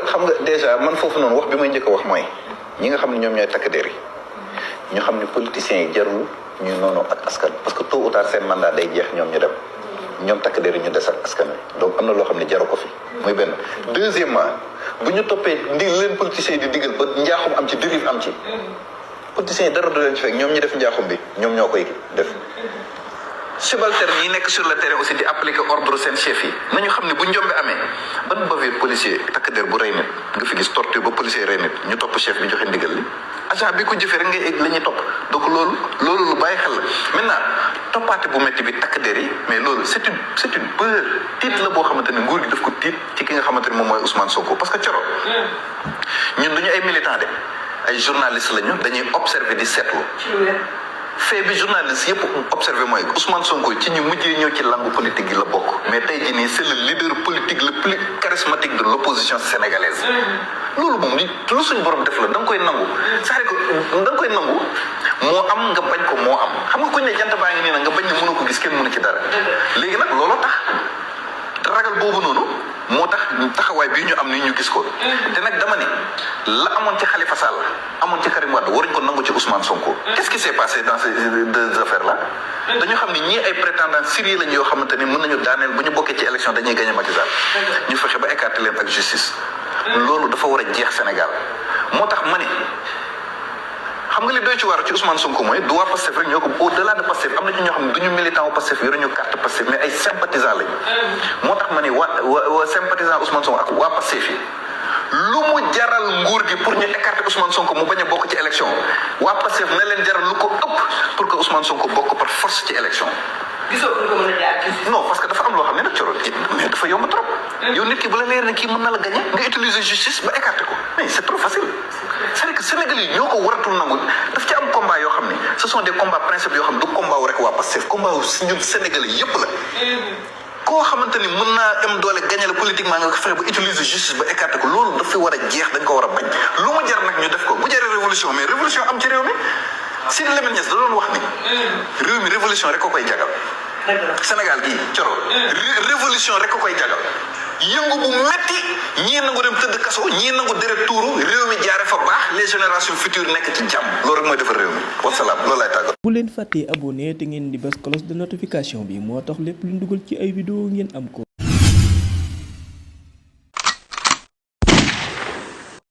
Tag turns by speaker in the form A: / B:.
A: xam nga déjà man foofu noonu wax bi may njëkk a wax mooy ñi nga xam ne ñoom ñooy takk der yi ñu xam ne politiciens yi jarul ñu noonu ak askan parce que tôt ou tard seen mandat day jeex ñoom ñu dem ñoom takk der yi ñu des ak askan wi donc am na loo xam ne jaru ko fi muy benn. deuxièmement bu ñu toppee leen politiciens yi di digal ba njaaxum am ci dérive am ci politiciens yi dara du leen ci fekk ñoom ñi def njaaxum bi ñoom ñoo koy def. subalterne yi nekk sur le terrain aussi di appliquer ordre seen chef yi nañu xam ne bu njombe amee ban bavure policier takk der bu rey nit nga fi gis torture ba policier rey nit ñu topp chef bi joxe ndigal li agent bi ko jëfee rek ngay egg la ñuy topp donc loolu lu bàyyi xel la maintenant toppaate bu métti bi takk der yi mais loolu c'est une peur tiit la boo xamante ne nguur gi daf ko tiit ci ki nga xamante ne moom mooy Ousmane Sonko parce que Coro ñun duñu ay militant de ay journaliste lañu dañuy observer di seetlu fait bi journaliste yëpp observé mooy Ousmane Sonko ci ñu mujjee ñëw ci langue politique gi la bokk mais tey jii nii c'est le leader politique le plus charismatique de l'opposition sénégalaise loolu moom lu suñ borom def la da nga koy nangu c'est-à-dire que da nga koy nangu moo am nga bañ ko moo am xam nga kuñ ne jant baa ngi nii nag nga bañ ne mënoo ko gis kenn mënu ci dara léegi nag looloo tax ragal boobu noonu moo tax taxawaay bii ñu am ni ñu gis ko te nag dama ne la amoon ci Khalifa Sall amoon ci Karim Wade waruñ ko nangu ci Ousmane Sonko qu'est-ce qui s'est passé dans ces deux affaires là dañu xam ne ñii ay prétendants sérieux lañ yoo xamante ni mën nañu daaneel bu ñu bokkee ci élection dañuy gagné Macky Sall ñu fexe ba écarter leen ak justice loolu dafa war a jeex Sénégal moo tax ma ne xam nga li doy ci waar ci Ousmane Sonko mooy du waa Pastef rek ñoo ko au delà de Pastef am na ci ñoo xam ne du ñu militant wu Pastef yoruñu carte Pastef mais ay sympathisants lañu moo tax ma ne waa sympathisant Ousmane Sonko ak waa Pastef yi lu mu jaral nguur gi pour ñu écarter Ousmane Sonko mu bañ a bokk ci élection waa Pastef na leen jaral lu ko ëpp pour que Ousmane Sonko bokk par force ci élection.
B: gisoo pour ko mën a jaar
A: non parce que dafa am loo xam ne nag coro mais dafa yomb trop yow nit ki bu la leer ne kii mën na la gagner nga utiliser justice ba écarter ko mais c'est trop facile c'est-à-dire que Sénégal yi ñoo ko waratul nangu daf ci am combat yoo xam ne ce sont des combats principes yoo xam ne du combat wu rek waa Pastef combat wu ñun Sénégalais yëpp la koo xamante ni mën naa am doole gagner la politiquement nga fexe ba utiliser justice ba écarter ko loolu daf fi war a jeex dañ ko war a bañ lu mu jar nag ñu def ko bu jaree révolution mais révolution am ci réew mi Sidi Lamine Niass da doon wax ni réew mi révolution rek ko koy jagal Sénégal gii coro révolution rek ko koy jagal yëngu bu metti ñii nangu dem tëdd kaso ñii nangu deret tuuru réew mi jaare fa baax les générations futures nekk ci jàmm loolu rek mooy defar réew mi wasalaam loolu lay tàggat.
C: bu leen fàttee abonné te ngeen di bës cloche de notification bi moo tax lépp lu dugal ci ay vidéo ngeen am ko.